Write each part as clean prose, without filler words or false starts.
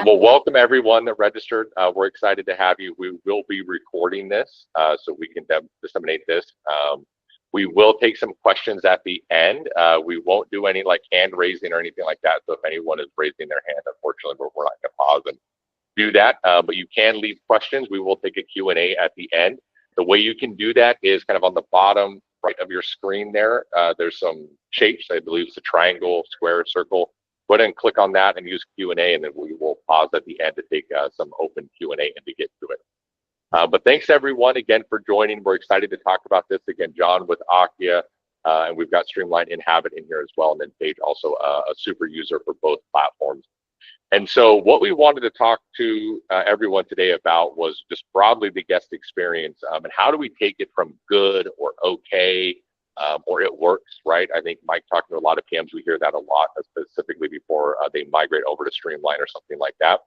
Well, welcome everyone that registered. We're excited to have you. We will be recording this so we can disseminate this. We will take some questions at the end. We won't do any like hand raising or anything like that. So if anyone is raising their hand, unfortunately, we're not going to pause and do that. But you can leave questions. We will take a Q&A at the end. The way you can do that is kind of on the bottom right of your screen there. There's some shapes. I believe it's a triangle, square, circle. Go ahead and click on that and use Q&A, and then we will pause at the end to take some open Q&A and to get to it. But thanks everyone again for joining. We're excited to talk about this again. John with Akia, and we've got Streamline Inhabit in here as well, and then Paige also a super user for both platforms. And so what we wanted to talk to everyone today about was just broadly the guest experience, and how do we take it from good or okay or it works, right? I think Mike talking to a lot of PMs, we hear that a lot, specifically before they migrate over to Streamline or something like that.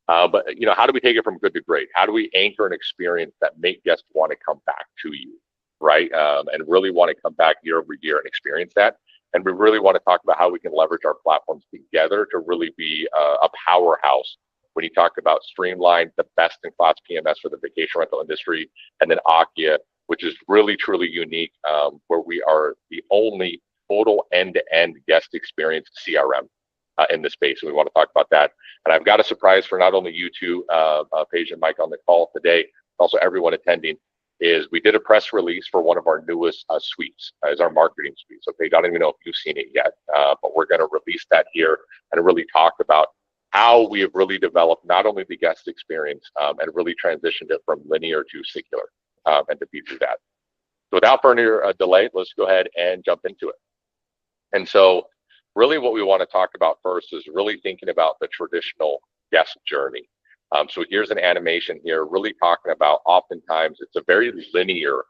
But how do we take it from good to great? How do we anchor an experience that make guests want to come back to you, right? And really want to come back year over year and experience that. And we really want to talk about how we can leverage our platforms together to really be a powerhouse. When you talk about Streamline, the best-in-class PMS for the vacation rental industry, and then Akia, which is really, truly unique, where we are the only total end-to-end guest experience CRM in the space. And we want to talk about that. And I've got a surprise for not only you two, Paige and Mike on the call today, but also everyone attending, is we did a press release for one of our newest suites, as our marketing suite. So Paige, I don't even know if you've seen it yet, but we're going to release that here and really talk about how we have really developed not only the guest experience and really transitioned it from linear to singular. And to be through that. So without further delay, let's go ahead and jump into it. And so really what we want to talk about first is really thinking about the traditional guest journey. So here's an animation here, really talking about oftentimes it's a very linear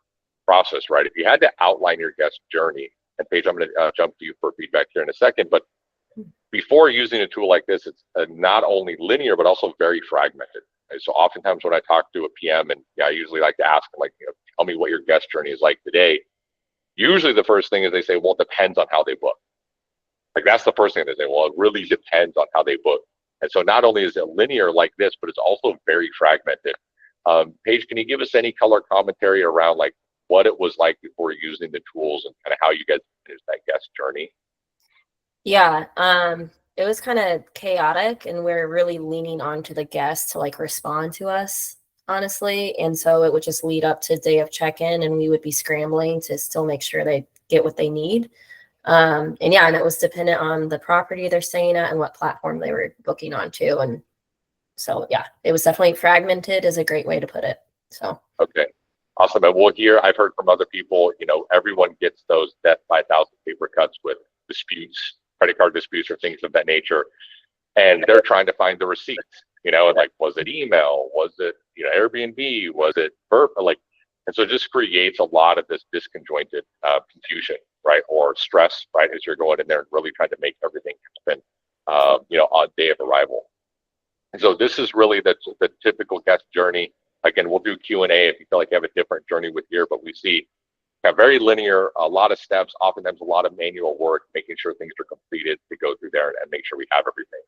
process, right? If you had to outline your guest journey, and Paige, I'm going to jump to you for feedback here in a second, but before using a tool like this, it's not only linear, but also very fragmented. So oftentimes when I talk to a PM, and I usually like to ask them, like, tell me what your guest journey is like today. Usually the first thing is they say, well, it depends on how they book. Like that's the first thing they say, well, it really depends on how they book. And so not only is it linear like this, but it's also very fragmented. Paige, can you give us any color commentary around like what it was like before using the tools and kind of how you guys managed that guest journey? Yeah, it was kind of chaotic, and we're really leaning onto the guests to like respond to us, honestly. And so it would just lead up to day of check-in, and we would be scrambling to still make sure they get what they need. And it was dependent on the property they're staying at and what platform they were booking onto. And so, yeah, it was definitely fragmented is a great way to put it. So, okay. Awesome. And we'll hear, I've heard from other people, everyone gets those death by 1,000 paper cuts with disputes, credit card disputes or things of that nature. And they're trying to find the receipts, like, was it email? Was it, Airbnb? Was it Burp? And so it just creates a lot of this disconjointed confusion, right? Or stress, right? As you're going in there and really trying to make everything happen, on day of arrival. And so this is really the typical guest journey. Again, we'll do Q&A if you feel like you have a different journey with here, but we see very linear, a lot of steps, oftentimes a lot of manual work, making sure things are completed to go through there and make sure we have everything.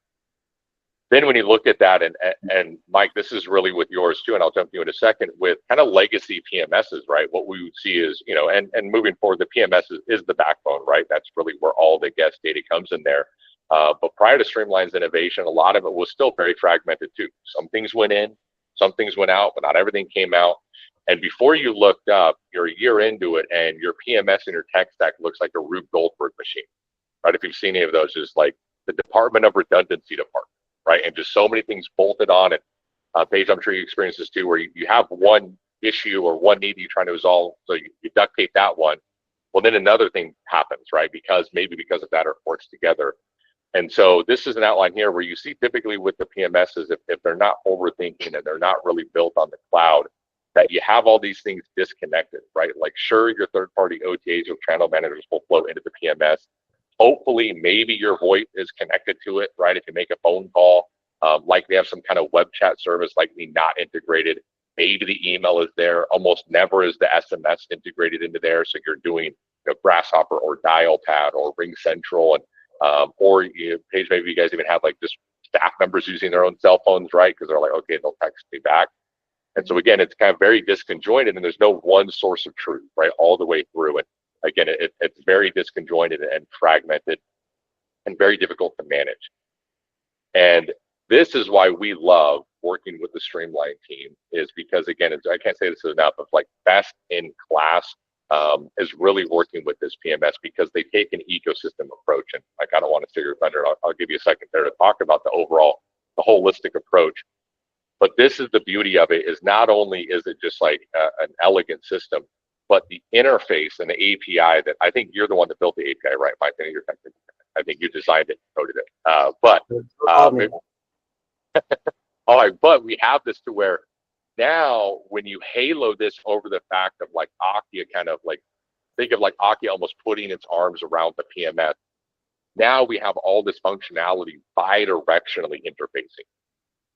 Then when you look at that, and Mike, this is really with yours too, and I'll jump to you in a second, with kind of legacy PMSs, right? What we would see is, and moving forward, the PMS is the backbone, right? That's really where all the guest data comes in there. But prior to Streamline's innovation, a lot of it was still very fragmented too. Some things went in, some things went out, but not everything came out. And before you looked up, you're a year into it, and your PMS and your tech stack looks like a Rube Goldberg machine, right? If you've seen any of those, it's like the Department of Redundancy department, right? And just so many things bolted on it. Paige, I'm sure you experience this too, where you have one issue or one need you're trying to resolve, so you duct tape that one. Well, then another thing happens, right? Because of that, it works together. And so this is an outline here where you see typically with the PMSs, if they're not overthinking and they're not really built on the cloud, that you have all these things disconnected, right? Like sure, your third-party OTAs or channel managers will flow into the PMS. Hopefully, maybe your VoIP is connected to it, right? If you make a phone call, likely have some kind of web chat service, likely not integrated. Maybe the email is there. Almost never is the SMS integrated into there. So you're doing Grasshopper or Dialpad or Ring Central, and or Paige, maybe you guys even have like just staff members using their own cell phones, right? Because they're like, okay, they'll text me back. And so again, it's kind of very disconjointed, and there's no one source of truth, right, all the way through. And again, it's very disconjointed and fragmented and very difficult to manage. And this is why we love working with the Streamline team, is because again, I can't say this enough, of like best in class is really working with this PMS, because they take an ecosystem approach. And like, I don't want to steal your thunder. I'll give you a second there to talk about the holistic approach. But this is the beauty of it, is not only is it just like an elegant system, but the interface and the API that, I think you're the one that built the API, right? Mike, I think you designed it, coded it. All right, but we have this to where now when you halo this over the fact of like Akia, kind of like, think of like Akia almost putting its arms around the PMS. Now we have all this functionality bi-directionally interfacing,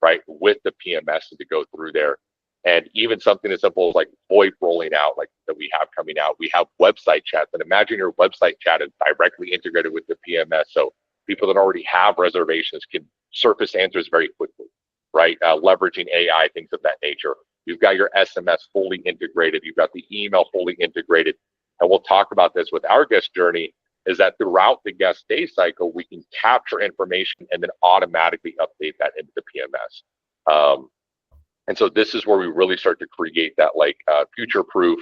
right, with the PMS to go through there. And even something as simple as like VoIP rolling out, like that we have coming out. We have website chat. And imagine your website chat is directly integrated with the PMS. So people that already have reservations can surface answers very quickly, right? Leveraging AI, things of that nature. You've got your SMS fully integrated. You've got the email fully integrated. And we'll talk about this with our guest journey, is that throughout the guest day cycle, we can capture information and then automatically update that into the PMS. And so this is where we really start to create that like future-proof,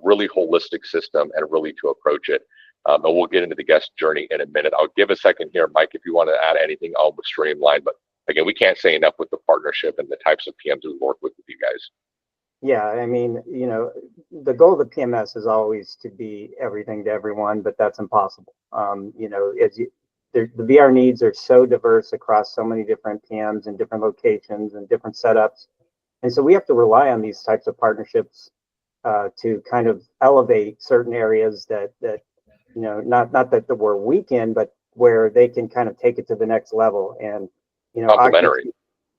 really holistic system, and really to approach it. And we'll get into the guest journey in a minute. I'll give a second here, Mike, if you want to add anything on with Streamline. But again, we can't say enough with the partnership and the types of PMs we work with you guys. Yeah, I mean, the goal of the PMS is always to be everything to everyone, but that's impossible. The VR needs are so diverse across so many different PMs and different locations and different setups. And so we have to rely on these types of partnerships to kind of elevate certain areas that not that we're weak in, but where they can kind of take it to the next level. And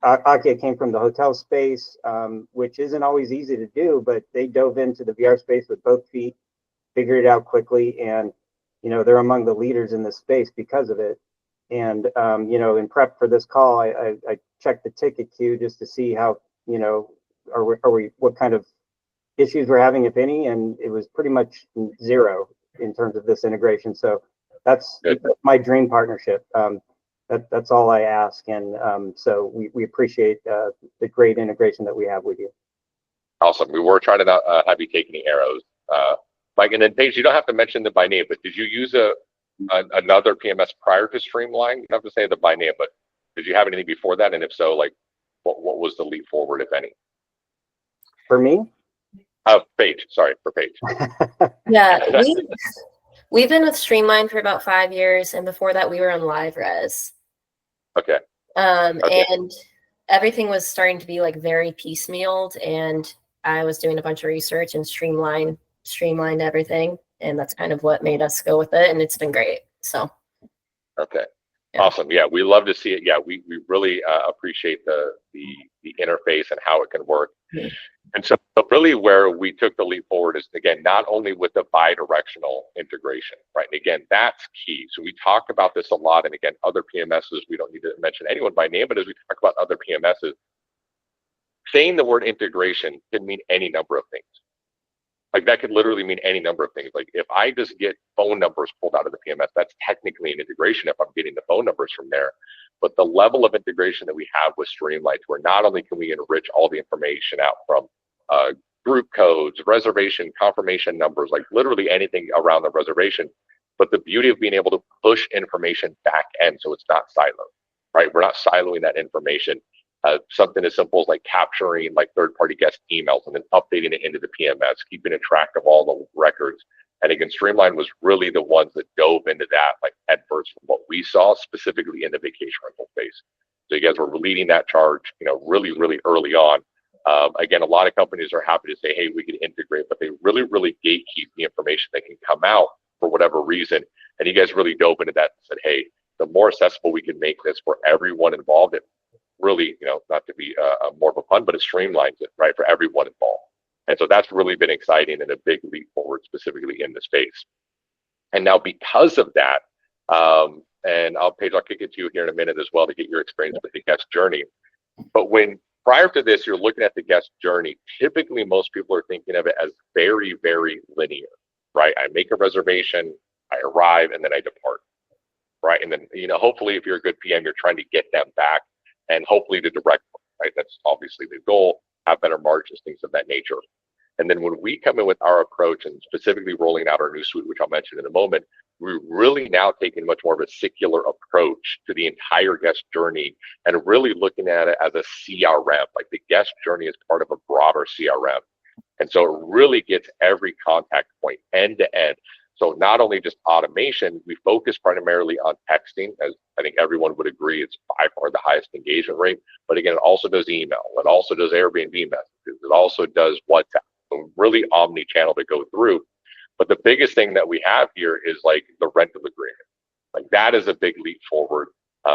Akia came from the hotel space, which isn't always easy to do, but they dove into the VR space with both feet, figured it out quickly, and they're among the leaders in this space because of it. And in prep for this call, I checked the ticket queue just to see how what kind of issues we're having, if any, and it was pretty much zero in terms of this integration. So that's my dream partnership. That's all I ask, and so we appreciate the great integration that we have with you. Awesome. We were trying to not have you take any arrows, Mike. And then Paige, you don't have to mention them by name, but did you use another PMS prior to Streamline? You don't have to say them by name, but did you have anything before that? And if so, like what was the leap forward, if any? For me? Paige. Sorry, for Paige. Yeah, we've been with Streamline for about 5 years, and before that, we were on LiveRes. Okay. And everything was starting to be like very piecemealed, and I was doing a bunch of research, and streamlined everything, and that's kind of what made us go with it, and it's been great. So. Okay. Yeah. Awesome. Yeah, we love to see it. Yeah, we really appreciate the interface and how it can work. Mm-hmm. And so really where we took the leap forward is, again, not only with the bi-directional integration, right? And again, that's key. So we talk about this a lot. And again, other PMSs, we don't need to mention anyone by name, but as we talk about other PMSs, saying the word integration can mean any number of things. Like that could literally mean any number of things. Like if I just get phone numbers pulled out of the PMS, that's technically an integration if I'm getting the phone numbers from there. But the level of integration that we have with Streamline, where not only can we enrich all the information out from group codes, reservation, confirmation numbers, like literally anything around the reservation, but the beauty of being able to push information back end so it's not siloed, right? We're not siloing that information. Something as simple as like capturing like third-party guest emails and then updating it into the PMS, keeping a track of all the records. And again, Streamline was really the ones that dove into that like at first from what we saw specifically in the vacation rental space. So you guys were leading that charge, really, really early on. Again, a lot of companies are happy to say, hey, we can integrate, but they really, really gatekeep the information that can come out for whatever reason. And you guys really dove into that and said, hey, the more accessible we can make this for everyone involved, it really, not to be more of a pun, but it streamlines it, right, for everyone involved. And so that's really been exciting and a big leap forward specifically in the space. And now because of that, and Paige, I'll kick it to you here in a minute as well to get your experience with the guest journey. But when prior to this, you're looking at the guest journey, typically most people are thinking of it as very, very linear, right? I make a reservation, I arrive, and then I depart, right? And then, hopefully if you're a good PM, you're trying to get them back and hopefully to direct them, right? That's obviously the goal, have better margins, things of that nature. And then when we come in with our approach and specifically rolling out our new suite, which I'll mention in a moment, we're really now taking much more of a secular approach to the entire guest journey and really looking at it as a CRM, like the guest journey is part of a broader CRM. And so it really gets every contact point end to end. So not only just automation, we focus primarily on texting, as I think everyone would agree, it's by far the highest engagement rate. But again, it also does email. It also does Airbnb messages. It also does WhatsApp. So really omni-channel to go through. But the biggest thing that we have here is like the rental agreement. Like that is a big leap forward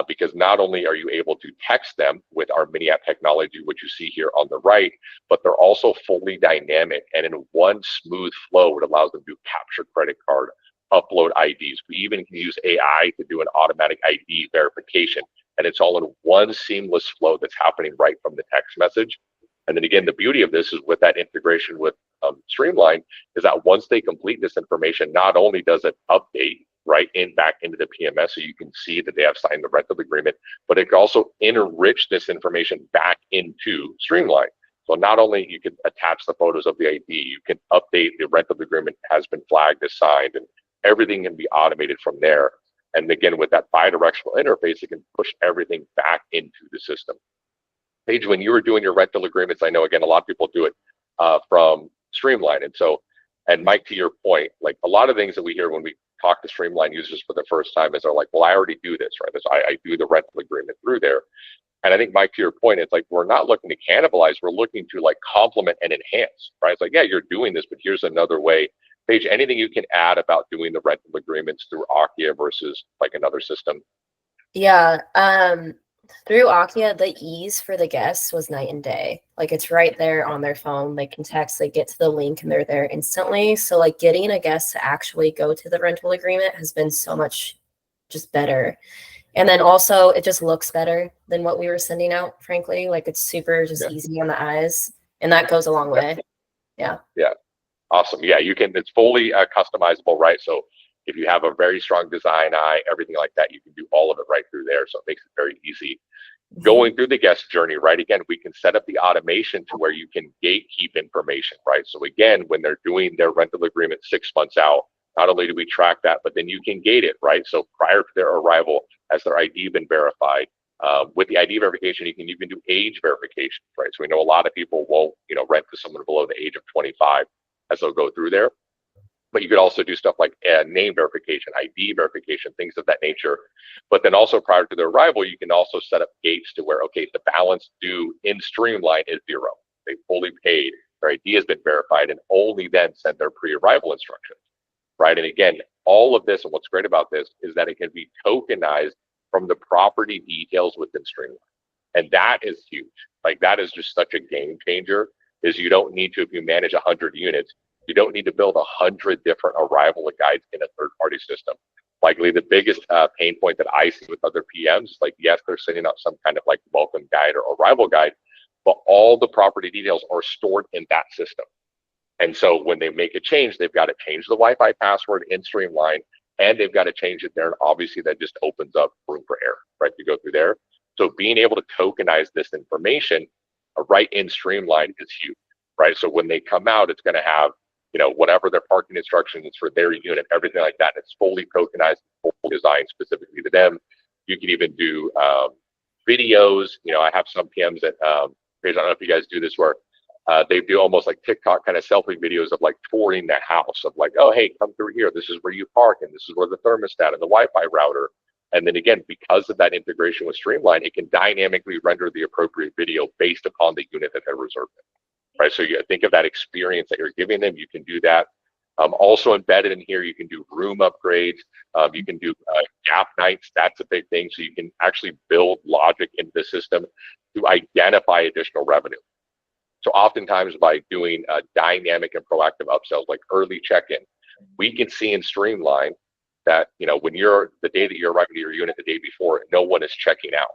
because not only are you able to text them with our mini app technology, which you see here on the right, but they're also fully dynamic and in one smooth flow. It allows them to capture credit card, upload IDs. We even can use AI to do an automatic ID verification. And it's all in one seamless flow that's happening right from the text message. And then again, the beauty of this is with that integration with Streamline is that once they complete this information, not only does it update right back into the PMS so you can see that they have signed the rental agreement, but it can also enrich this information back into Streamline. So not only you can attach the photos of the ID, you can update the rental agreement has been flagged as signed, and everything can be automated from there. And again, with that bi-directional interface, it can push everything back into the system. Paige, when you were doing your rental agreements, I know, again, a lot of people do it from Streamline. And Mike, to your point, like a lot of things that we hear when we talk to Streamline users for the first time is they're like, well, I already do this, right? I do the rental agreement through there. And I think, Mike, to your point, it's like, we're not looking to cannibalize, we're looking to like complement and enhance, right? It's like, yeah, you're doing this, but here's another way. Paige, anything you can add about doing the rental agreements through Akia versus like another system? Yeah. Through Akia, the ease for the guests was night and day. Like it's right there on their phone. They can text, they get to the link and they're there instantly. So like getting a guest to actually go to the rental agreement has been so much just better. And then also it just looks better than what we were sending out, frankly. Like it's super just easy on the eyes. And that goes a long way. Yeah. Yeah. Awesome. Yeah, you can, it's fully customizable, right? So if you have a very strong design eye, everything like that, you can do all of it right through there. So it makes it very easy. Going through the guest journey, right? Again, we can set up the automation to where you can gatekeep information, right? So again, when they're doing their rental agreement 6 months out, not only do we track that, but then you can gate it, right? So prior to their arrival, has their ID been verified? With the ID verification, you can even do age verification, right? So we know a lot of people won't, rent to someone below the age of 25 as they'll go through there. But you could also do stuff like name verification, ID verification, things of that nature. But then also prior to their arrival, you can also set up gates to where, okay, the balance due in Streamline is 0. They fully paid, their ID has been verified, and only then send their pre-arrival instructions, right? And again, all of this, and what's great about this is that it can be tokenized from the property details within Streamline. And that is huge. Like that is just such a game changer, is you don't need to, if you manage 100 units, you don't need to build 100 different arrival guides in a third-party system. Likely the biggest pain point that I see with other PMs is like, yes, they're sending out some kind of like welcome guide or arrival guide, but all the property details are stored in that system. And so when they make a change, they've got to change the Wi-Fi password in Streamline, and they've got to change it there. And obviously that just opens up room for error, right, to go through there. So being able to tokenize this information right in Streamline is huge, right? So when they come out, it's going to have, whatever their parking instructions for their unit, everything like that. It's fully tokenized, fully designed specifically to them. You can even do videos. I have some PMs that, I don't know if you guys do this, where they do almost like TikTok kind of selfie videos of like touring the house of like, oh, hey, come through here. This is where you park, and this is where the thermostat and the Wi-Fi router. And then again, because of that integration with Streamline, it can dynamically render the appropriate video based upon the unit that they're reserving. Right, so you think of that experience that you're giving them. You can do that. Also embedded in here, you can do room upgrades. You can do gap nights. That's a big thing. So you can actually build logic into the system to identify additional revenue. So oftentimes by doing dynamic and proactive upsells like early check-in, we can see in Streamline that, when the day that you're arriving to your unit the day before, no one is checking out.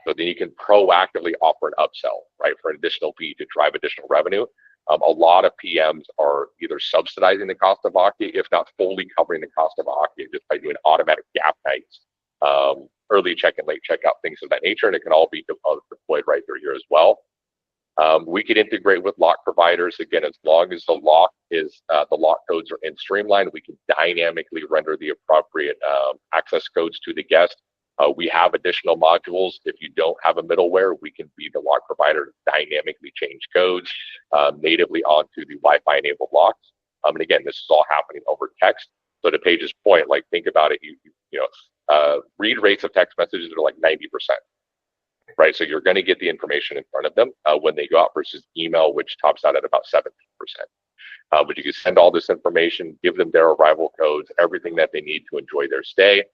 So then you can proactively offer an upsell, right, for an additional fee to drive additional revenue. A lot of PMs are either subsidizing the cost of Akia, if not fully covering the cost of Akia, just by doing automatic gap nights, early check-in, late checkout, things of that nature, and it can all be deployed right through here as well. We could integrate with lock providers. Again, as long as the lock codes are in Streamline, we can dynamically render the appropriate access codes to the guest. We have additional modules. If you don't have a middleware, we can be the lock provider to dynamically change codes natively onto the Wi-Fi enabled locks. And again, this is all happening over text. So to Paige's point, think about it, read rates of text messages are like 90%. Right, so you're going to get the information in front of them when they go out versus email, which tops out at about 70%. But you can send all this information, give them their arrival codes, everything that they need to enjoy their stay.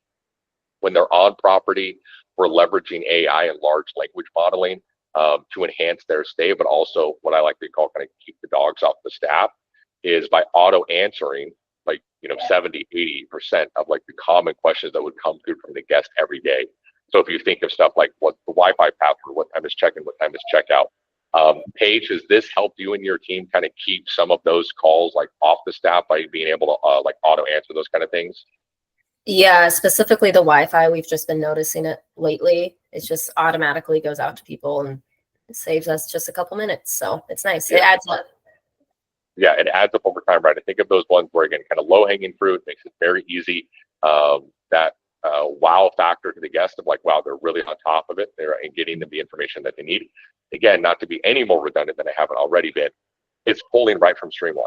When they're on property, we're leveraging AI and large language modeling to enhance their stay, but also what I like to call kind of keep the dogs off the staff is by auto answering 70, 80% of the common questions that would come through from the guest every day. So if you think of stuff like what the Wi-Fi password, what time is check-in, what time is checkout, Paige, has this helped you and your team kind of keep some of those calls off the staff by being able to auto answer those kind of things? Yeah, specifically the Wi-Fi, we've just been noticing it lately. It just automatically goes out to people and it saves us just a couple minutes. So it's nice. Yeah. It adds up. Yeah, it adds up over time, right? I think of those ones where, again, kind of low-hanging fruit, makes it very easy. That wow factor to the guest of wow, they're really on top of it, and getting them the information that they need. Again, not to be any more redundant than I haven't already been, it's pulling right from Streamline.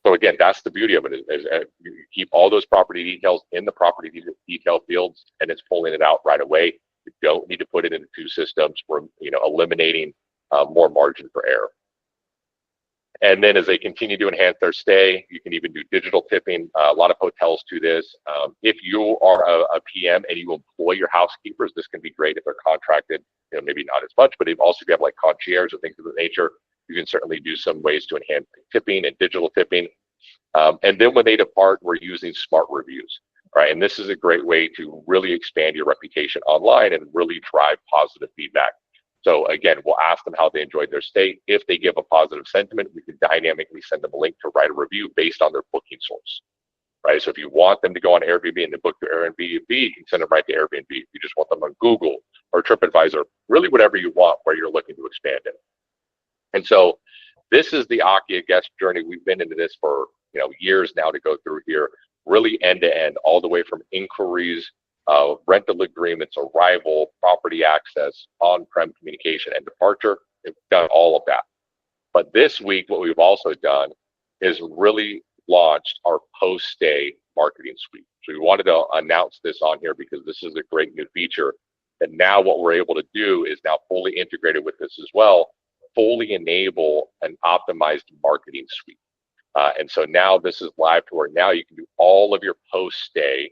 So again, that's the beauty of it is you keep all those property details in the property detail fields, and it's pulling it out right away. You don't need to put it into two systems. We're eliminating more margin for error. And then as they continue to enhance their stay, you can even do digital tipping. A lot of hotels do this. If you are a PM and you employ your housekeepers, this can be great if they're contracted, maybe not as much, but also if you have concierge or things of that nature, you can certainly do some ways to enhance tipping and digital tipping. And then when they depart, we're using smart reviews, right? And this is a great way to really expand your reputation online and really drive positive feedback. So again, we'll ask them how they enjoyed their stay. If they give a positive sentiment, we can dynamically send them a link to write a review based on their booking source, right? So if you want them to go on Airbnb and to book their Airbnb, you can send them right to Airbnb. If you just want them on Google or TripAdvisor, really whatever you want where you're looking to expand it. And so this is the Akia guest journey. We've been into this for years now to go through here, really end to end, all the way from inquiries, rental agreements, arrival, property access, on-prem communication, and departure. We've done all of that. But this week, what we've also done is really launched our post-stay marketing suite. So we wanted to announce this on here because this is a great new feature. And now what we're able to do is now fully integrated with this as well, fully enable an optimized marketing suite. And so now this is live to where now you can do all of your post-stay,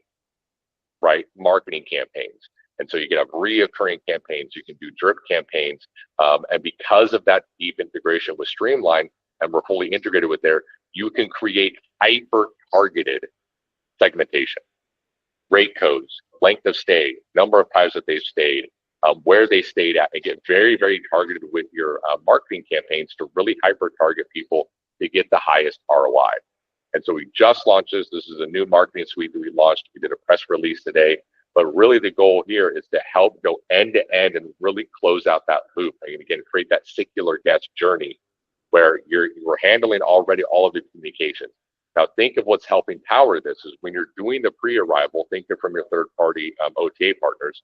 right, marketing campaigns. And so you can have reoccurring campaigns, you can do drip campaigns. And because of that deep integration with Streamline, and we're fully integrated with there, you can create hyper-targeted segmentation, rate codes, length of stay, number of times that they've stayed, where they stayed at, and get very, very targeted with your marketing campaigns to really hyper-target people to get the highest ROI. And so we just launched this. This is a new marketing suite that we launched. We did a press release today. But really the goal here is to help go end to end and really close out that loop. And again, create that singular guest journey where you're handling already all of the communications. Now think of what's helping power this is when you're doing the pre-arrival, think of from your third-party OTA partners.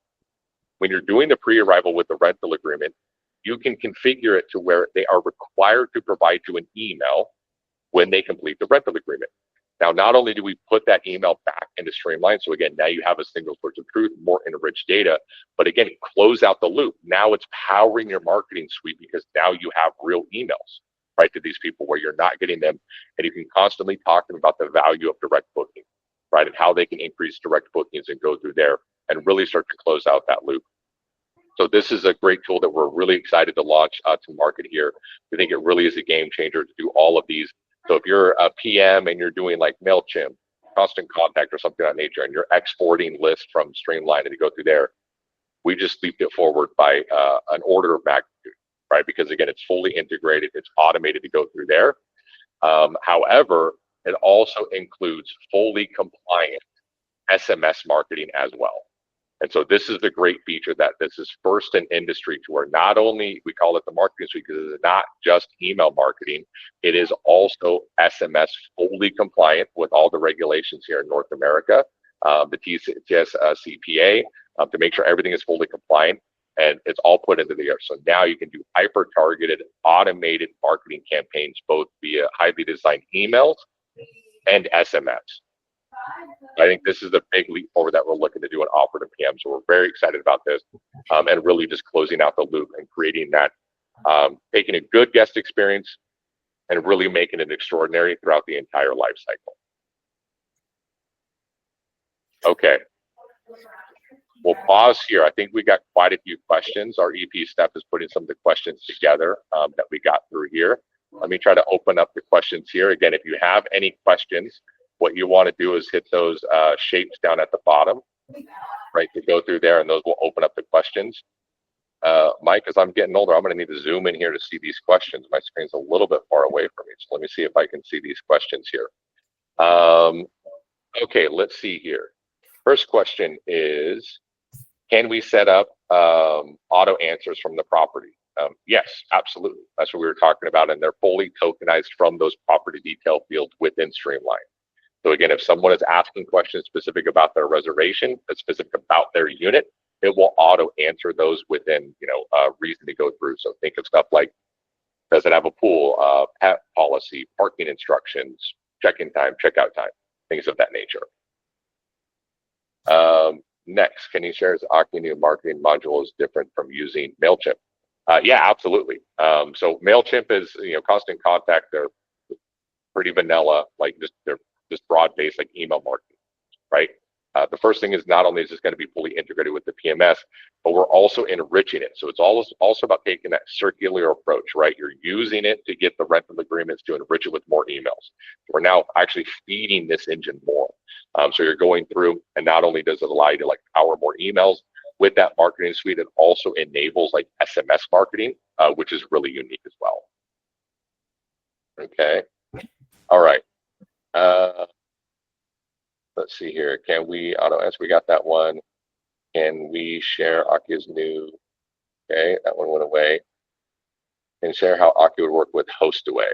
When you're doing the pre-arrival with the rental agreement, you can configure it to where they are required to provide you an email when they complete the rental agreement. Now, not only do we put that email back into Streamline, so again, now you have a single source of truth, more enriched data, but again, close out the loop. Now it's powering your marketing suite because now you have real emails, right, to these people where you're not getting them, and you can constantly talk to them about the value of direct booking, right, and how they can increase direct bookings and go through there and really start to close out that loop. So this is a great tool that we're really excited to launch to market here. We think it really is a game changer to do all of these. So if you're a PM and you're doing like MailChimp, constant contact or something of that nature, and you're exporting lists from Streamline and to go through there, we just leaped it forward by an order of magnitude, right? Because again, it's fully integrated, it's automated to go through there. However, it also includes fully compliant SMS marketing as well. And so this is the great feature, that this is first in industry to where not only we call it the marketing suite because it's not just email marketing, it is also SMS fully compliant with all the regulations here in North America, the TCS CPA, to make sure everything is fully compliant, and it's all put into the air. So now you can do hyper targeted automated marketing campaigns, both via highly designed emails and SMS. I think this is the big leap forward that we're looking to do and offer to PM. So we're very excited about this, and really just closing out the loop and creating that, taking a good guest experience and really making it extraordinary throughout the entire life cycle. Okay. We'll pause here. I think we got quite a few questions. Our EP staff is putting some of the questions together that we got through here. Let me try to open up the questions here. Again, if you have any questions, what you want to do is hit those shapes down at the bottom, right, to go through there, and those will open up the questions. Mike, as I'm getting older, I'm going to need to zoom in here to see these questions. My screen's a little bit far away from me, so let me see if I can see these questions here. Okay, let's see here. First question is, can we set up auto answers from the property? Yes, absolutely. That's what we were talking about, and they're fully tokenized from those property detail fields within Streamline. So again, if someone is asking questions specific about their reservation, specific about their unit, it will auto answer those within, reason to go through. So think of stuff like, does it have a pool, pet policy, parking instructions, check-in time, checkout time, things of that nature. Next, can you share if Akia new marketing module is different from using MailChimp? Yeah, absolutely. So MailChimp is, constant contact. They're pretty vanilla, like they're just broad-based like email marketing, right? The first thing is, not only is this going to be fully integrated with the PMS, but we're also enriching it. So it's also about taking that circular approach, right? You're using it to get the rental agreements to enrich it with more emails. We're now actually feeding this engine more. So you're going through, and not only does it allow you to like power more emails with that marketing suite, it also enables like SMS marketing, which is really unique as well. Okay. All right. Let's see here. Can we auto answer? We got that one. Can we share Akia's new? Okay, that one went away. And share how Akia would work with HostAway.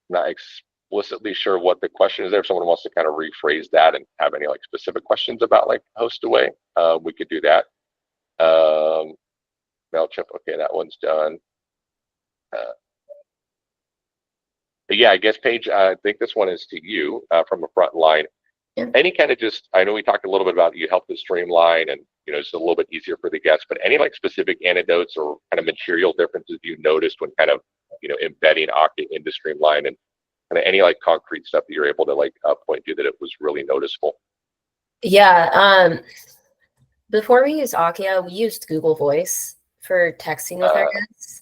Not explicitly sure what the question is there. If someone wants to kind of rephrase that and have any like specific questions about like HostAway, we could do that. MailChimp. Okay, that one's done. Yeah, I guess Paige, I think this one is to you from a front line. Yeah. Any kind of I know we talked a little bit about you helped the Streamline and, it's a little bit easier for the guests, but any like specific anecdotes or kind of material differences you noticed when kind of, embedding Akia into Streamline, and kind of any like concrete stuff that you're able to like point to that it was really noticeable? Yeah. Before we used Akia, we used Google Voice for texting with our guests.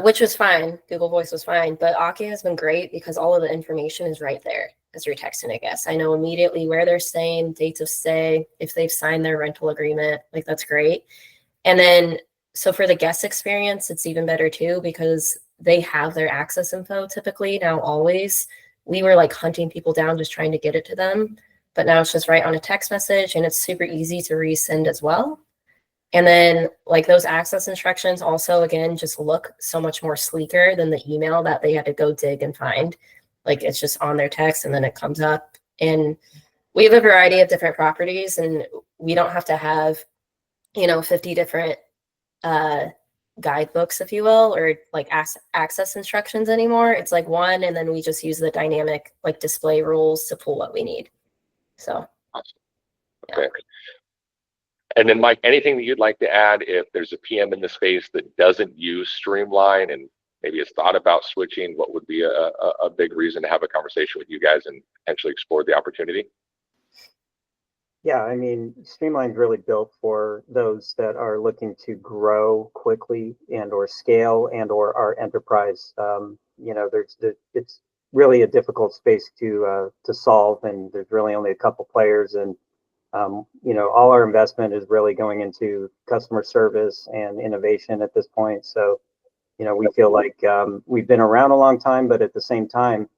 Which was fine. Google Voice was fine, but Akia has been great because all of the information is right there as you're texting a guest. I know immediately where they're staying, dates of stay, if they've signed their rental agreement, like that's great. And then, so for the guest experience, it's even better too, because they have their access info typically now always. We were like hunting people down, just trying to get it to them, but now it's just right on a text message, and it's super easy to resend as well. And then like those access instructions also, again, just look so much more sleeker than the email that they had to go dig and find. Like it's just on their text and then it comes up. And we have a variety of different properties, and we don't have to have, 50 different guidebooks, if you will, or like access instructions anymore. It's like one, and then we just use the dynamic like display rules to pull what we need. So. Awesome. Okay. Yeah. And then, Mike, anything that you'd like to add if there's a PM in the space that doesn't use Streamline and maybe has thought about switching, what would be a big reason to have a conversation with you guys and potentially explore the opportunity? Yeah, I mean, Streamline's really built for those that are looking to grow quickly and or scale and or are enterprise. really a difficult space to solve, and there's really only a couple players, and all our investment is really going into customer service and innovation at this point. So, we feel like we've been around a long time, but at the same time,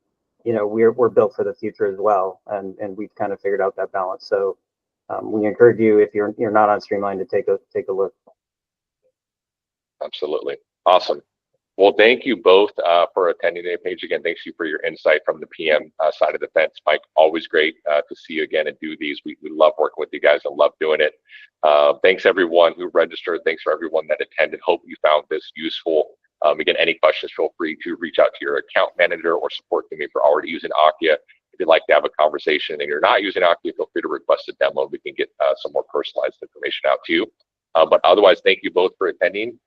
we're built for the future as well, and we've kind of figured out that balance. So, we encourage you, if you're not on Streamline, to take a look. Absolutely. Awesome. Well, thank you both for attending today. Paige, again, thanks you for your insight from the PM side of the fence. Mike, always great to see you again and do these. We love working with you guys and love doing it. Thanks everyone who registered. Thanks for everyone that attended. Hope you found this useful. Again, any questions, feel free to reach out to your account manager or support team if you're already using Akia. If you'd like to have a conversation and you're not using Akia, feel free to request a demo. We can get some more personalized information out to you. But otherwise, thank you both for attending.